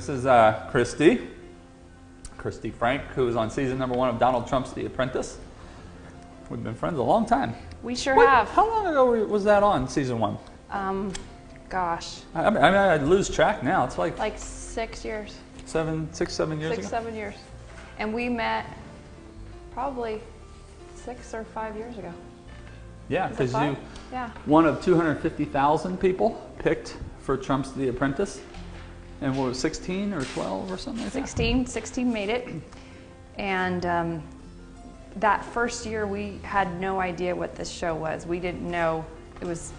This is Christy Frank, who is on season #1 of Donald Trump's The Apprentice. We've been friends a long time. We sure have. How long ago was that on, season 1? Gosh. I mean, I lose track now. It's like 6 years. 7 years ago? 7 years. And we met probably 6 or 5 years ago. Yeah, because you, yeah, one of 250,000 people picked for Trump's The Apprentice. And what was 16 or 12 or something like that? 16 made it. And that first year we had no idea what this show was. We didn't know it was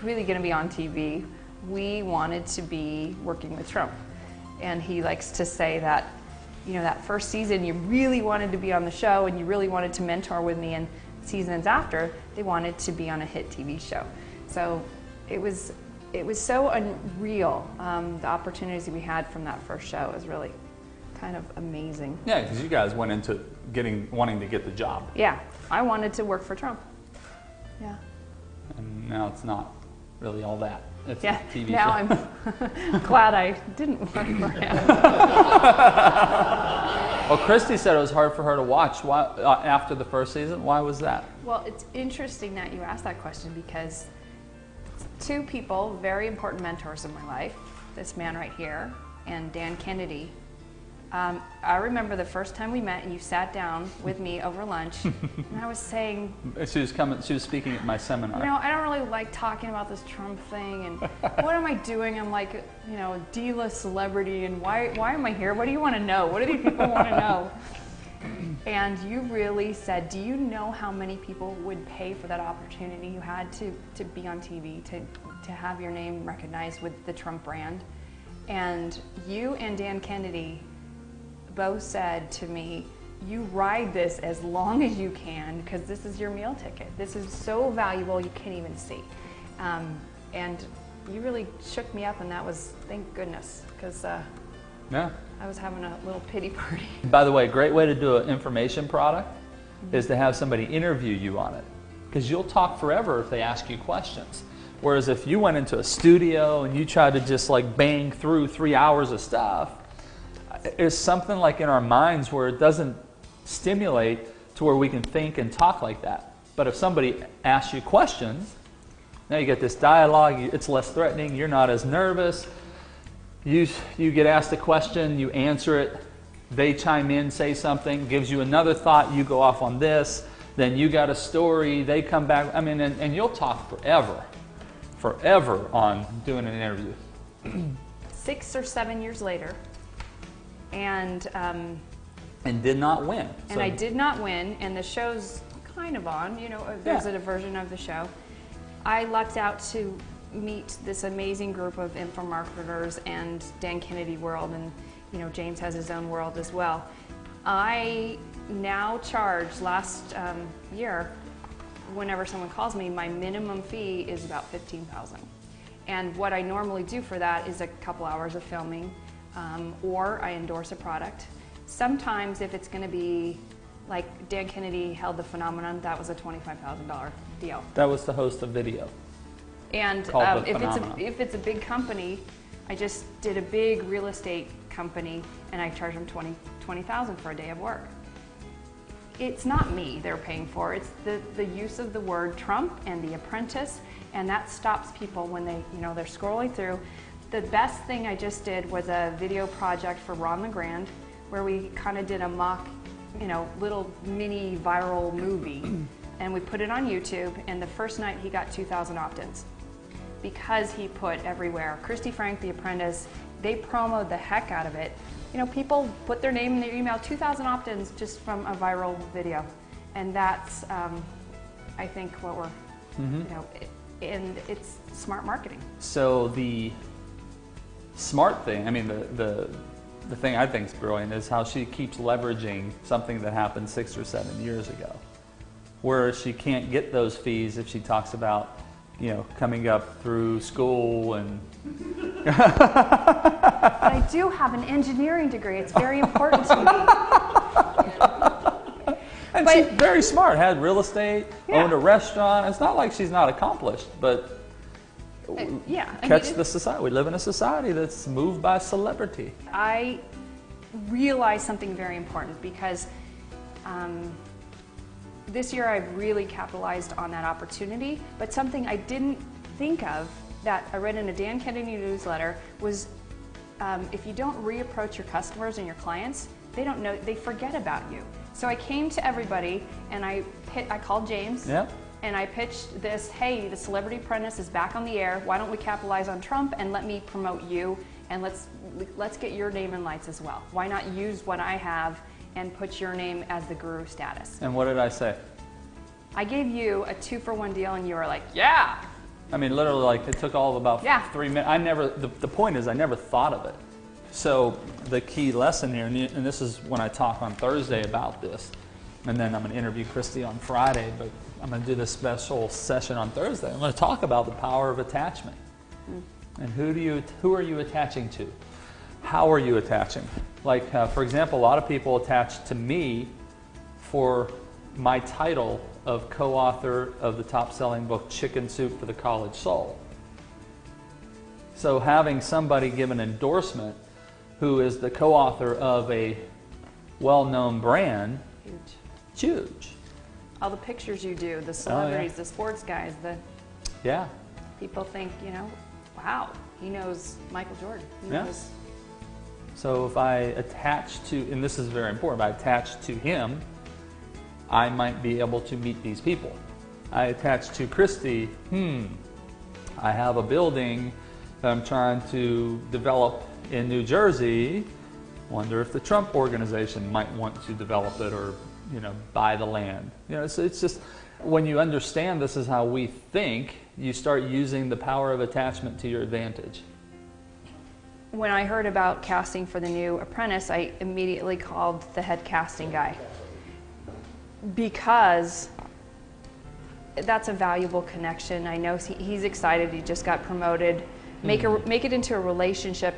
really going to be on TV. We wanted to be working with Trump. And he likes to say that, you know, that first season you really wanted to be on the show and you really wanted to mentor with me, and seasons after they wanted to be on a hit TV show. So it was so unreal. The opportunities we had from that first show was really kind of amazing. Yeah, because you guys went into wanting to get the job. Yeah, I wanted to work for Trump. Yeah. And now it's not really all that. It's yeah, a TV now show. I'm glad I didn't work for him. Well, Christy said it was hard for her to watch. Why, after the first season? Why was that? Well, it's interesting that you asked that question, because two people, very important mentors in my life, this man right here and Dan Kennedy. I remember the first time we met and you sat down with me over lunch and I was saying, she was speaking at my seminar. You know, I don't really like talking about this Trump thing, and what am I doing? I'm like, you know, a D-list celebrity, and why am I here? What do you want to know? What do these people want to know? And you really said, do you know how many people would pay for that opportunity you had to be on TV, to have your name recognized with the Trump brand? And you and Dan Kennedy both said to me, you ride this as long as you can, because this is your meal ticket. This is so valuable you can't even see. And you really shook me up, and that was, thank goodness, because yeah, I was having a little pity party. By the way, a great way to do an information product is to have somebody interview you on it, because you'll talk forever if they ask you questions. Whereas if you went into a studio and you tried to just like bang through 3 hours of stuff, it's something like in our minds where it doesn't stimulate to where we can think and talk like that. But if somebody asks you questions, now you get this dialogue, it's less threatening, you're not as nervous. You get asked a question, you answer it, they chime in, say something, gives you another thought, you go off on this, then you got a story, they come back, I mean, and you'll talk forever on doing an interview. 6 or 7 years later, and did not win. And so I did not win, and the show's kind of on, you know, there's a version of the show. I lucked out to meet this amazing group of infomarketers and Dan Kennedy world, and you know, James has his own world as well. I now charge, last year, whenever someone calls me, my minimum fee is about $15,000. And what I normally do for that is a couple hours of filming, or I endorse a product. Sometimes if it's going to be, like Dan Kennedy held the Phenomenon, that was a $25,000 deal. That was to host a video. And if it's a big company, I just did a big real estate company and I charge them $20,000 for a day of work. It's not me they're paying for, it's the use of the word Trump and The Apprentice, and that stops people when they, you know, they're scrolling through. The best thing I just did was a video project for Ron LeGrand, where we kind of did a mock, you know, little mini viral movie, and we put it on YouTube, and the first night he got 2,000 opt-ins because he put everywhere, Christy Frank, The Apprentice. They promoted the heck out of it. You know, people put their name in their email, 2,000 opt-ins just from a viral video. And that's, I think, what we're, you know, and it's smart marketing. So the smart thing, I mean, the thing I think is brilliant is how she keeps leveraging something that happened 6 or 7 years ago, where she can't get those fees if she talks about, you know, coming up through school and... But I do have an engineering degree. It's very important to me. And she's very smart, had real estate, owned a restaurant. It's not like she's not accomplished, but catch the society. We live in a society that's moved by celebrity. I realized something very important because this year I've really capitalized on that opportunity, but something I didn't think of that I read in a Dan Kennedy newsletter was if you don't reapproach your customers and your clients, they don't know, they forget about you. So I came to everybody and I called James. Yep. And I pitched this, hey, the Celebrity Apprentice is back on the air. Why don't we capitalize on Trump and let me promote you, and let's get your name in lights as well. Why not use what I have and put your name as the guru status? And what did I say? I gave you a 2-for-1 deal and you were like, yeah. I mean, literally, like, it took all of about 3 minutes. The point is I never thought of it. So the key lesson here, and this is when I talk on Thursday about this, and then I'm going to interview Christy on Friday, but I'm going to do this special session on Thursday. I'm going to talk about the power of attachment. And who are you attaching to? How are you attaching? Like, for example, a lot of people attach to me for my title of co-author of the top-selling book, Chicken Soup for the College Soul. So having somebody give an endorsement who is the co-author of a well-known brand, huge. All the pictures you do, the celebrities, the sports guys, people think, you know, wow, he knows Michael Jordan. He knows. So if I attach to, and this is very important, if I attach to him, I might be able to meet these people. I attach to Christy, I have a building that I'm trying to develop in New Jersey. Wonder if the Trump organization might want to develop it or, you know, buy the land. You know, so it's just, when you understand this is how we think, you start using the power of attachment to your advantage. When I heard about casting for the new Apprentice, I immediately called the head casting guy because that's a valuable connection. I know he's excited, he just got promoted. Make it into a relationship.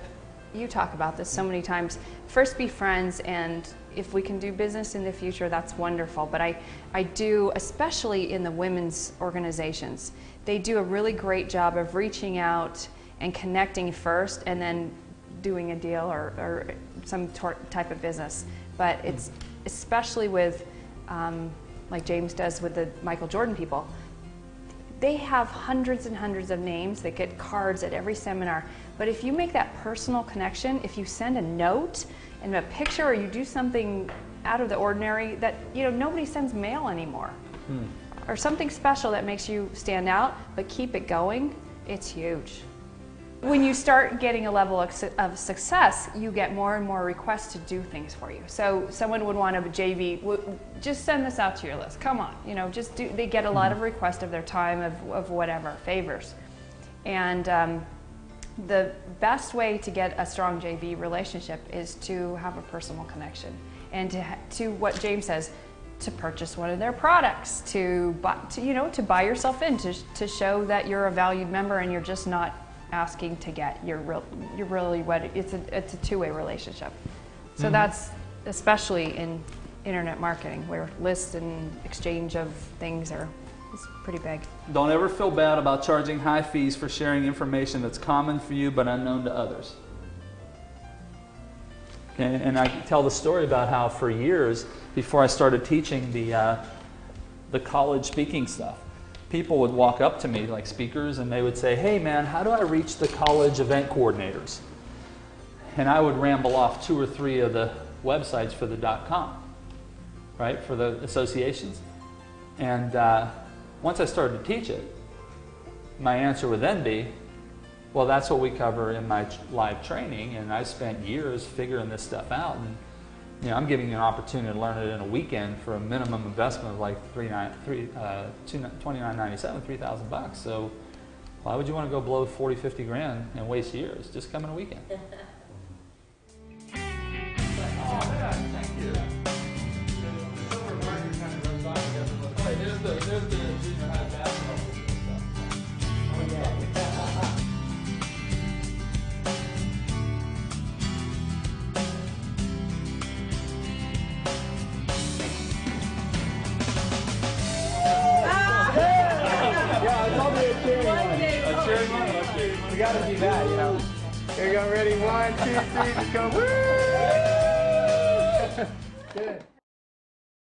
You talk about this so many times. First be friends, and if we can do business in the future, that's wonderful. But I do, especially in the women's organizations, they do a really great job of reaching out and connecting first and then doing a deal or some type of business. But it's especially with, like James does with the Michael Jordan people, they have hundreds and hundreds of names that get cards at every seminar. But if you make that personal connection, if you send a note and a picture or you do something out of the ordinary that, you know, nobody sends mail anymore, or something special that makes you stand out, but keep it going, it's huge. When you start getting a level of success, you get more and more requests to do things for you. So someone would want a JV, just send this out to your list. Come on, you know, just do. They get a lot of requests of their time, of whatever, favors. And the best way to get a strong JV relationship is to have a personal connection. And to what James says, to purchase one of their products, to buy yourself in, to show that you're a valued member and you're just not asking to get. You're really what it's a two-way relationship. So that's especially in internet marketing, where lists and exchange of things is pretty big. Don't ever feel bad about charging high fees for sharing information that's common for you but unknown to others. Okay, and I tell the story about how for years before I started teaching the college speaking stuff, people would walk up to me, like speakers, and they would say, hey man, how do I reach the college event coordinators? And I would ramble off 2 or 3 of the websites for the .com, right, for the associations. And once I started to teach it, my answer would then be, well, that's what we cover in my live training, and I spent years figuring this stuff out. And you know, I'm giving you an opportunity to learn it in a weekend for a minimum investment of like $29.97, $3,000. So why would you want to go blow 40, 50 grand and waste years? Just come in a weekend. Oh, yeah, thank you. There's the junior high basketball stuff. Oh, yeah. Cheering one. We gotta do that, you know. Here we go, ready? 1, 2, 3, let's go. Woo! Good.